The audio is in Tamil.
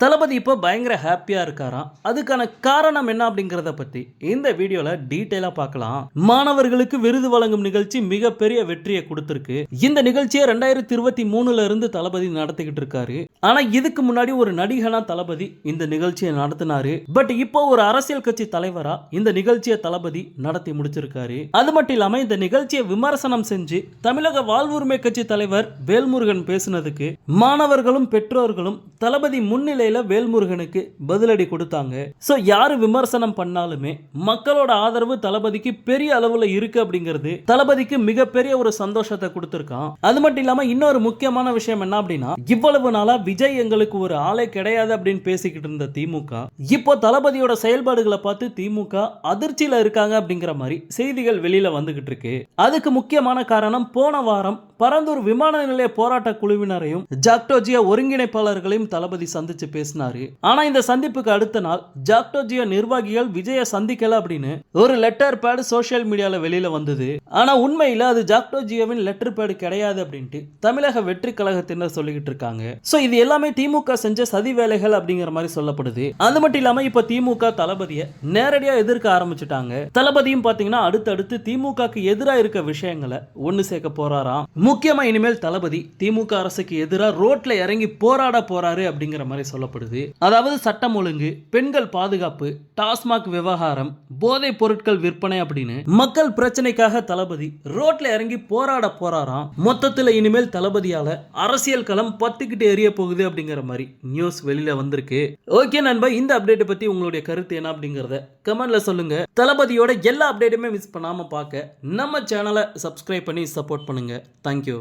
தளபதி இப்போ பயங்கர ஹாப்பியா இருக்காராம். அதுக்கான காரணம் என்ன அப்படிங்கறத பத்தி இந்த வீடியோல டீடைலா பார்க்கலாம். மாணவர்களுக்கு விருது வழங்கும் நிகழ்ச்சி மிகப்பெரிய வெற்றியை கொடுத்திருக்கு. இந்த நிகழ்ச்சியை 2023ல இருந்து தளபதி நடத்திக்கிட்டு இருக்காரு. ஆனா இதுக்கு முன்னாடி ஒரு நடிகனா தளபதி இந்த நிகழ்ச்சியை நடத்தினாரு. பட் இப்போ ஒரு அரசியல் கட்சி தலைவரா இந்த நிகழ்ச்சியை தளபதி நடத்தி முடிச்சிருக்காரு. அது மட்டும் இல்லாம இந்த நிகழ்ச்சியை விமர்சனம் செஞ்சு தமிழக வாழ்வுரிமை கட்சி தலைவர் வேல்முருகன் பேசினதுக்கு மாணவர்களும் பெற்றோர்களும் தளபதி முன்னிலையில வேல்முருகனுக்கு பதிலடி கொடுத்தாங்க. சோ யாரு விமர்சனம் பண்ணாலுமே மக்களோட ஆதரவு தளபதிக்கு பெரிய அளவுல இருக்கு அப்படிங்கிறது தளபதிக்கு மிகப்பெரிய ஒரு சந்தோஷத்தை கொடுத்திருக்கான். அது மட்டும் இல்லாம இன்னொரு முக்கியமான விஷயம் என்ன அப்படின்னா, இவ்வளவு நாளா விஜய் எங்களுக்கு ஒரு ஆளே கிடையாது அப்படின்னு பேசிக்கிட்டு இருந்த திமுக இப்போ தளபதியோட செயல்பாடுகளை பார்த்து திமுக அதிர்ச்சியில இருக்காங்க அப்படிங்கிற மாதிரி செய்திகள் வெளியில வந்துகிட்டு இருக்கு. அதுக்கு முக்கியமான காரணம் போன வாரம் பரந்தூர் விமான நிலைய போராட்ட குழுவினரையும் ஜாக்டோஜியா ஒருங்கிணைப்பாளர்களையும் தளபதி சந்திச்சு பேசினாரு. ஆனா இந்த சந்திப்புக்கு அடுத்த நாள் ஜாக்டோஜியா நிர்வாகிகள் விஜய சந்திக்கல அப்படின்னு ஒரு லெட்டர் பேட் சோசியல் மீடியால வெளியில வந்தது. ஆனா உண்மையில அது ஜாக்டோஜியாவின் லெட்டர் பேட் கிடையாது அப்படின்ட்டு தமிழக வெற்றி கழகத்தினர் சொல்லிக்கிட்டு இருக்காங்க. சோ இது எல்லாமே திமுக செஞ்ச சதி வேலைகள் அப்படிங்கிற மாதிரி சொல்லப்படுது. அது மட்டும் இல்லாம இப்ப திமுக தளபதியை நேரடியா எதிர்க்க ஆரம்பிச்சுட்டாங்க. தளபதியும் பாத்தீங்கன்னா அடுத்தடுத்து திமுகக்கு எதிராக இருக்க விஷயங்களை ஒன்னு சேர்க்க போறாராம். முக்கியமா இனிமேல் தளபதி திமுக அரசுக்கு எதிராக ரோட்ல இறங்கி போராட போறாரு அப்படிங்கிற மாதிரி சொல்லப்படுது. அதாவது சட்டம் ஒழுங்கு, பெண்கள் பாதுகாப்பு, டாஸ்மாக் விவகாரம், போதைப் பொருட்கள் விற்பனை அப்படின்னு மக்கள் பிரச்சனைக்காக தளபதி ரோட்ல இறங்கி போராட போறாராம். மொத்தத்துல இனிமேல் தளபதியால அரசியல் களம் பத்திக்கிட்டு எரிய போகுது அப்படிங்கிற மாதிரி நியூஸ் வெளியில வந்திருக்கு. ஓகே நண்பா, இந்த அப்டேட் பத்தி உங்களுடைய கருத்து என்ன அப்படிங்கறத கமெண்ட்ல சொல்லுங்க. தளபதியோட எல்லா அப்டேட்டுமே மிஸ் பண்ணாம பார்க்க நம்ம சேனலை சப்ஸ்கிரைப் பண்ணி சப்போர்ட் பண்ணுங்க. தேங்க்யூ.